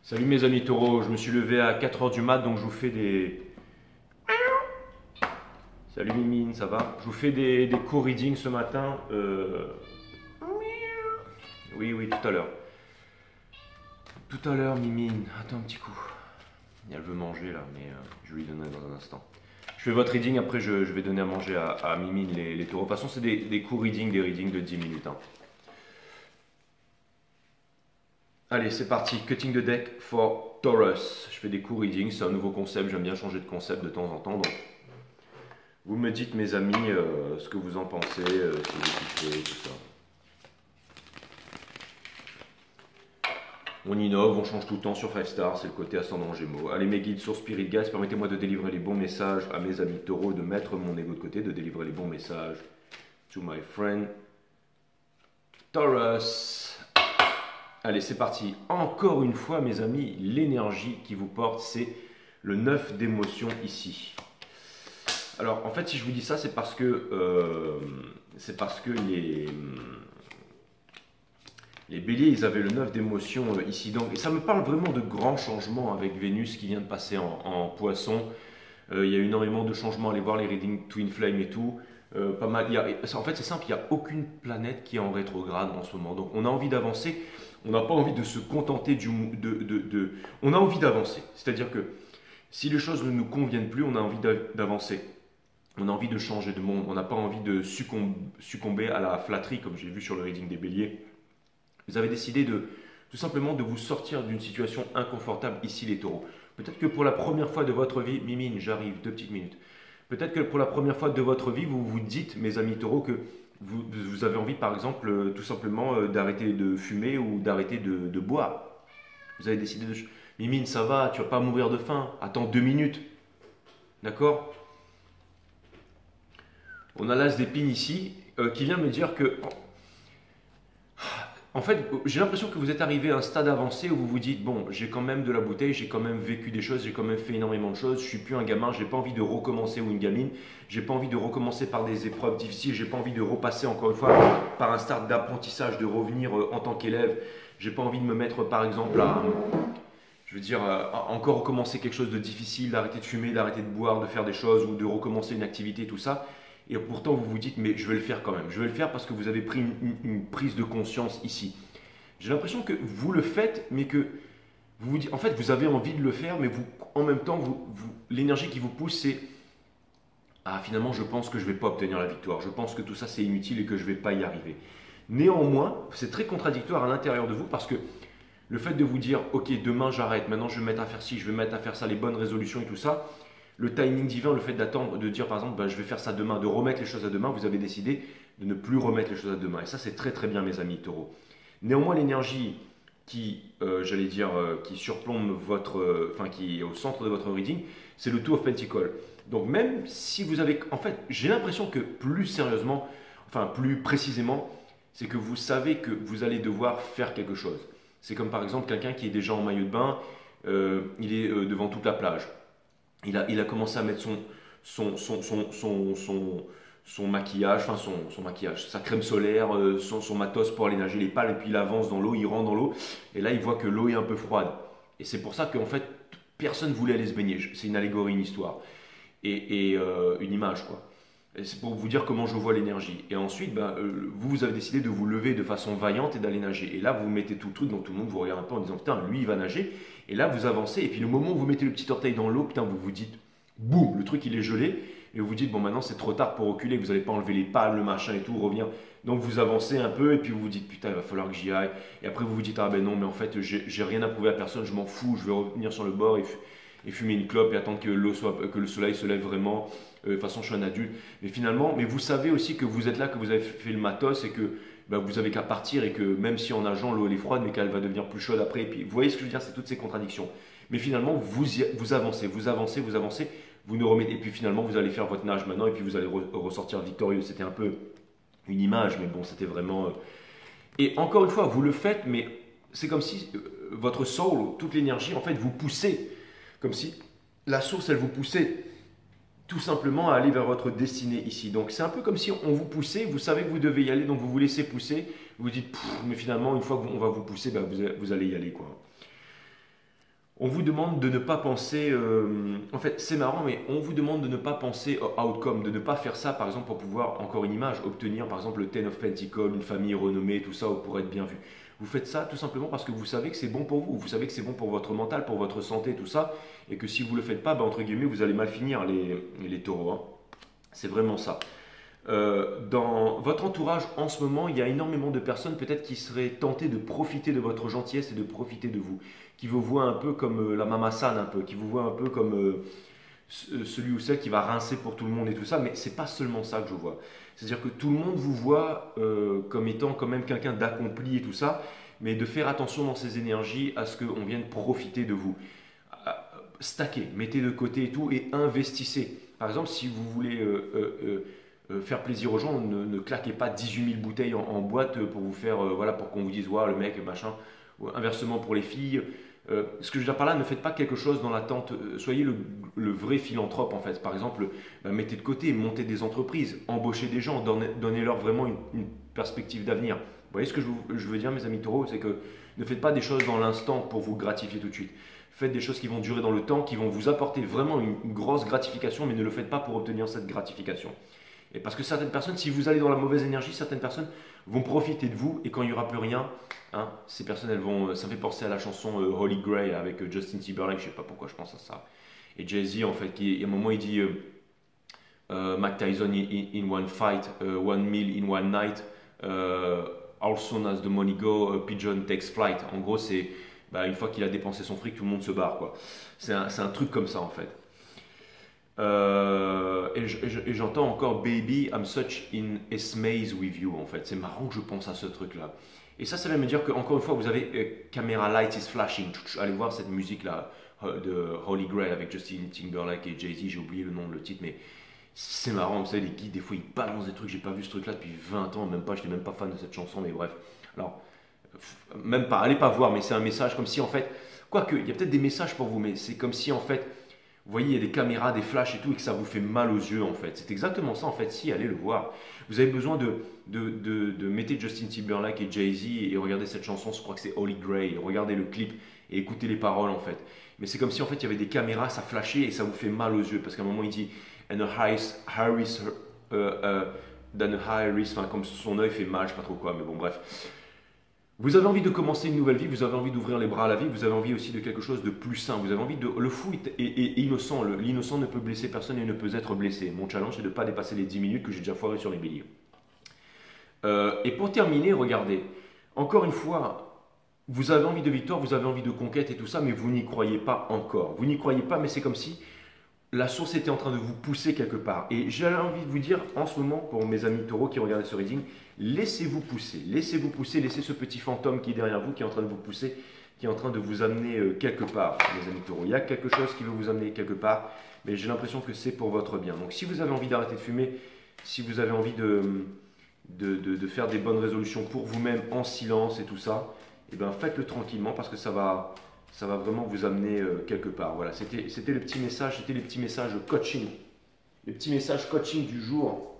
Salut mes amis taureaux, je me suis levé à 4 h du mat donc je vous fais des... Salut Mimine, ça va? Je vous fais des co-readings ce matin. Oui, oui, tout à l'heure. Tout à l'heure Mimine, attends un petit coup. Elle veut manger là, mais je lui donnerai dans un instant. Je fais votre reading, après je vais donner à manger à Mimine les taureaux. De toute façon c'est des co-readings, des readings de 10 minutes. Allez, c'est parti. Cutting the deck for Taurus. Je fais des courts readings, c'est un nouveau concept. J'aime bien changer de concept de temps en temps. Donc, vous me dites, mes amis, ce que vous en pensez, ce que vous kiffez, tout ça. On innove, on change tout le temps sur 5 stars, c'est le côté ascendant Gémeaux. Allez, mes guides sur Spirit Guides, permettez-moi de délivrer les bons messages à mes amis taureaux, de mettre mon ego de côté, de délivrer les bons messages to my friend Taurus. Allez, c'est parti. Encore une fois, mes amis, l'énergie qui vous porte, c'est le 9 d'émotion ici. Alors, en fait, si je vous dis ça, c'est parce que les béliers, ils avaient le 9 d'émotion ici. Donc, et ça me parle vraiment de grands changements avec Vénus qui vient de passer en poisson. Il y a énormément de changements. Allez voir les readings Twin Flame et tout. Pas mal. En fait, c'est simple, il n'y a aucune planète qui est en rétrograde en ce moment. Donc, on a envie d'avancer. On n'a pas envie de se contenter On a envie d'avancer. C'est-à-dire que si les choses ne nous conviennent plus, on a envie d'avancer. On a envie de changer de monde. On n'a pas envie de succomber à la flatterie, comme j'ai vu sur le reading des béliers. Vous avez décidé tout simplement de vous sortir d'une situation inconfortable ici, les taureaux. Peut-être que pour la première fois de votre vie, Mimine, j'arrive, 2 petites minutes. Peut-être que pour la première fois de votre vie, vous vous dites, mes amis taureaux, que vous avez envie, par exemple, tout simplement d'arrêter de fumer ou d'arrêter de boire. Vous avez décidé de... Mimine, ça va, tu vas pas mourir de faim. Attends 2 minutes. D'accord? On a l'as d'épines ici qui vient me dire que... En fait, j'ai l'impression que vous êtes arrivé à un stade avancé où vous vous dites, bon, j'ai quand même de la bouteille, j'ai quand même vécu des choses, j'ai quand même fait énormément de choses, je suis plus un gamin, j'ai pas envie de recommencer ou une gamine, j'ai pas envie de recommencer par des épreuves difficiles, j'ai pas envie de repasser encore une fois par un stade d'apprentissage, de revenir en tant qu'élève, j'ai pas envie de me mettre par exemple à encore recommencer quelque chose de difficile, d'arrêter de fumer, d'arrêter de boire, de faire des choses ou de recommencer une activité, tout ça. Et pourtant, vous vous dites, mais je vais le faire quand même. Je vais le faire parce que vous avez pris une prise de conscience ici. J'ai l'impression que vous le faites, mais que vous vous dites, en fait, vous avez envie de le faire, mais en même temps, l'énergie qui vous pousse, c'est ah, finalement, je pense que je ne vais pas obtenir la victoire. Je pense que tout ça, c'est inutile et que je ne vais pas y arriver. Néanmoins, c'est très contradictoire à l'intérieur de vous parce que le fait de vous dire, ok, demain j'arrête, maintenant je vais me mettre à faire ci, je vais me mettre à faire ça, les bonnes résolutions et tout ça, le timing divin, le fait d'attendre, de dire par exemple, je vais faire ça demain, de remettre les choses à demain, vous avez décidé de ne plus remettre les choses à demain. Et ça, c'est très très bien, mes amis taureaux. Néanmoins, l'énergie qui, qui surplombe qui est au centre de votre reading, c'est le Two of Pentacles. Donc même si vous avez, en fait, j'ai l'impression que plus sérieusement, plus précisément, c'est que vous savez que vous allez devoir faire quelque chose. C'est comme par exemple quelqu'un qui est déjà en maillot de bain, il est devant toute la plage. Il a commencé à mettre son maquillage, son maquillage, sa crème solaire, son matos pour aller nager les pales, et puis il avance dans l'eau, il rentre dans l'eau, et là il voit que l'eau est un peu froide. Et c'est pour ça qu'en fait, personne ne voulait aller se baigner. C'est une allégorie, une histoire, et une image, quoi. C'est pour vous dire comment je vois l'énergie. Et ensuite, vous avez décidé de vous lever de façon vaillante et d'aller nager. Et là, vous mettez tout le truc, donc tout le monde vous regarde un peu en disant, putain, lui, il va nager. Et là, vous avancez. Et puis, le moment où vous mettez le petit orteil dans l'eau, putain, vous vous dites, boum, le truc, il est gelé. Et vous vous dites, bon, maintenant, c'est trop tard pour reculer. Vous n'allez pas enlever les pales, le machin et tout, revenir. Donc, vous avancez un peu. Et puis, vous vous dites, putain, il va falloir que j'y aille. Et après, vous vous dites, ah ben non, mais en fait, j'ai rien à prouver à personne. Je m'en fous. Je vais revenir sur le bord et fumer une clope et attendre que que le soleil se lève vraiment. De toute façon, je suis un adulte. Mais finalement, vous savez aussi que vous êtes là, que vous avez fait le matos et que vous avez qu'à partir et que même si en nageant, l'eau elle est froide, mais qu'elle va devenir plus chaude après. Et puis, vous voyez ce que je veux dire, c'est toutes ces contradictions. Mais finalement, vous avancez, vous ne remettez. Et puis finalement, vous allez faire votre nage maintenant et puis vous allez ressortir victorieux. C'était un peu une image, mais bon, c'était vraiment. Et encore une fois, vous le faites, mais c'est comme si votre soul, toute l'énergie, en fait, vous poussez. Comme si la source, elle vous poussait tout simplement à aller vers votre destinée ici. Donc c'est un peu comme si on vous poussait, vous savez que vous devez y aller, donc vous vous laissez pousser, vous vous dites, mais finalement, une fois qu'on va vous pousser, vous allez y aller, quoi. On vous demande de ne pas penser, en fait c'est marrant, mais on vous demande de ne pas penser au outcome, de ne pas faire ça par exemple pour pouvoir, encore une image, obtenir par exemple le Ten of Pentacles, une famille renommée, tout ça, ou pour être bien vu. Vous faites ça tout simplement parce que vous savez que c'est bon pour vous, vous savez que c'est bon pour votre mental, pour votre santé, tout ça, et que si vous ne le faites pas, bah, entre guillemets, vous allez mal finir les taureaux, hein. C'est vraiment ça. Dans votre entourage en ce moment, il y a énormément de personnes peut-être qui seraient tentées de profiter de votre gentillesse et de profiter de vous, qui vous voient un peu comme la mama-san, un peu, qui vous voient un peu comme celui ou celle qui va rincer pour tout le monde et tout ça, mais c'est pas seulement ça que je vois. C'est-à-dire que tout le monde vous voit comme étant quand même quelqu'un d'accompli et tout ça, mais de faire attention dans ces énergies à ce qu'on vienne profiter de vous. Stackez, mettez de côté et tout, et investissez. Par exemple, si vous voulez faire plaisir aux gens, ne claquez pas 18 000 bouteilles en boîte pour vous faire, voilà, pour qu'on vous dise, ouais, le mec, machin. Ou inversement pour les filles. Ce que je veux dire par là, ne faites pas quelque chose dans l'attente. Soyez le vrai philanthrope en fait. Par exemple, mettez de côté, montez des entreprises, embauchez des gens, donnez-leur vraiment une perspective d'avenir. Vous voyez ce que je veux dire, mes amis taureaux, c'est que ne faites pas des choses dans l'instant pour vous gratifier tout de suite. Faites des choses qui vont durer dans le temps, qui vont vous apporter vraiment une grosse gratification, mais ne le faites pas pour obtenir cette gratification. Et parce que certaines personnes, si vous allez dans la mauvaise énergie, certaines personnes vont profiter de vous, et quand il n'y aura plus rien, hein, ces personnes, elles vont. Ça me fait penser à la chanson Holy Grail avec Justin Timberlake, je ne sais pas pourquoi je pense à ça. Et Jay-Z, en fait, à un moment, il dit Mike Tyson in one fight, 1 meal in one night, how soon as the money go, a pigeon takes flight. En gros, c'est bah, une fois qu'il a dépensé son fric, tout le monde se barre, quoi. C'est un truc comme ça, en fait. Et j'entends encore Baby, I'm such in a maze with you en fait. C'est marrant que je pense à ce truc là. Et ça veut me dire que encore une fois vous avez Camera Light is Flashing. Allez voir cette musique là de Holy Grail avec Justin Timberlake et Jay-Z. J'ai oublié le nom, le titre, mais c'est marrant. Vous savez, les guides des fois ils balancent des trucs. J'ai pas vu ce truc là depuis 20 ans, même pas. J'étais même pas fan de cette chanson, mais bref. Alors, même pas, allez pas voir, mais c'est un message comme si en fait. Quoique, il y a peut-être des messages pour vous, mais c'est comme si en fait vous voyez, il y a des caméras, des flashs et tout, et que ça vous fait mal aux yeux en fait. C'est exactement ça en fait, si, allez le voir. Vous avez besoin de mettre Justin Timberlake et Jay-Z et regardez cette chanson, je crois que c'est Holy Grail, regardez le clip et écoutez les paroles en fait. Mais c'est comme si en fait il y avait des caméras, ça flashait et ça vous fait mal aux yeux, parce qu'à un moment il dit « And a high risk than a high risk », enfin comme son œil fait mal, je sais pas trop quoi, mais bon bref. Vous avez envie de commencer une nouvelle vie, vous avez envie d'ouvrir les bras à la vie, vous avez envie aussi de quelque chose de plus sain, vous avez envie de... Le fou est innocent, l'innocent ne peut blesser personne et ne peut être blessé. Mon challenge c'est de ne pas dépasser les 10 minutes que j'ai déjà foiré sur les béliers. Et pour terminer, regardez, encore une fois, vous avez envie de victoire, vous avez envie de conquête et tout ça, mais vous n'y croyez pas encore. Vous n'y croyez pas, mais c'est comme si la source était en train de vous pousser quelque part. Et j'ai envie de vous dire, en ce moment, pour mes amis taureaux qui regardent ce reading, laissez-vous pousser, laissez ce petit fantôme qui est derrière vous, qui est en train de vous pousser, qui est en train de vous amener quelque part, mes amis taureaux. Il y a quelque chose qui veut vous amener quelque part, mais j'ai l'impression que c'est pour votre bien. Donc si vous avez envie d'arrêter de fumer, si vous avez envie de faire des bonnes résolutions pour vous-même en silence et tout ça, eh bien faites-le tranquillement parce que ça va vraiment vous amener quelque part. Voilà, c'était le petit message, c'était les petits messages coaching. Les petits messages coaching du jour,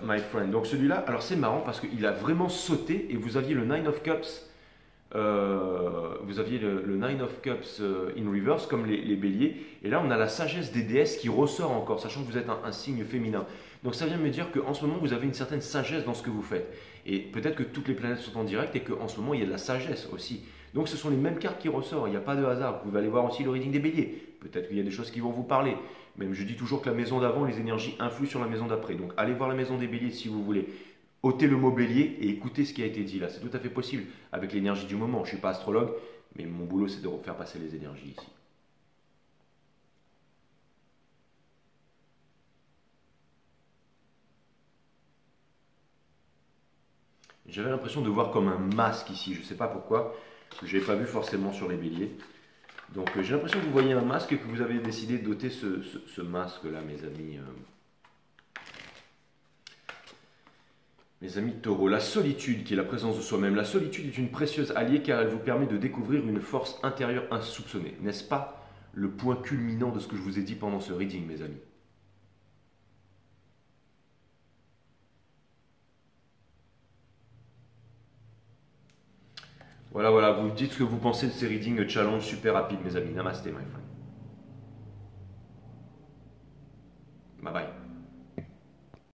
my friend. Donc celui-là, alors c'est marrant parce qu'il a vraiment sauté et vous aviez le Nine of Cups, vous aviez le Nine of Cups in reverse comme les béliers. Et là, on a la sagesse des déesses qui ressort encore, sachant que vous êtes un signe féminin. Donc ça vient me dire qu'en ce moment, vous avez une certaine sagesse dans ce que vous faites. Et peut-être que toutes les planètes sont en direct et qu'en ce moment, il y a de la sagesse aussi. Donc ce sont les mêmes cartes qui ressortent, il n'y a pas de hasard. Vous pouvez aller voir aussi le reading des béliers. Peut-être qu'il y a des choses qui vont vous parler. Même je dis toujours que la maison d'avant, les énergies influent sur la maison d'après. Donc allez voir la maison des béliers si vous voulez. Ôtez le mot bélier et écoutez ce qui a été dit là. C'est tout à fait possible avec l'énergie du moment. Je ne suis pas astrologue, mais mon boulot c'est de faire passer les énergies ici. J'avais l'impression de voir comme un masque ici. Je ne sais pas pourquoi. Je n'avais pas vu forcément sur les béliers. Donc j'ai l'impression que vous voyez un masque et que vous avez décidé d'ôter ce masque-là, mes amis. Mes amis taureaux, la solitude qui est la présence de soi-même. La solitude est une précieuse alliée car elle vous permet de découvrir une force intérieure insoupçonnée. N'est-ce pas le point culminant de ce que je vous ai dit pendant ce reading, mes amis? Voilà, voilà, vous dites ce que vous pensez de ces reading challenge super rapides, mes amis. Namasté, my friend. Bye bye.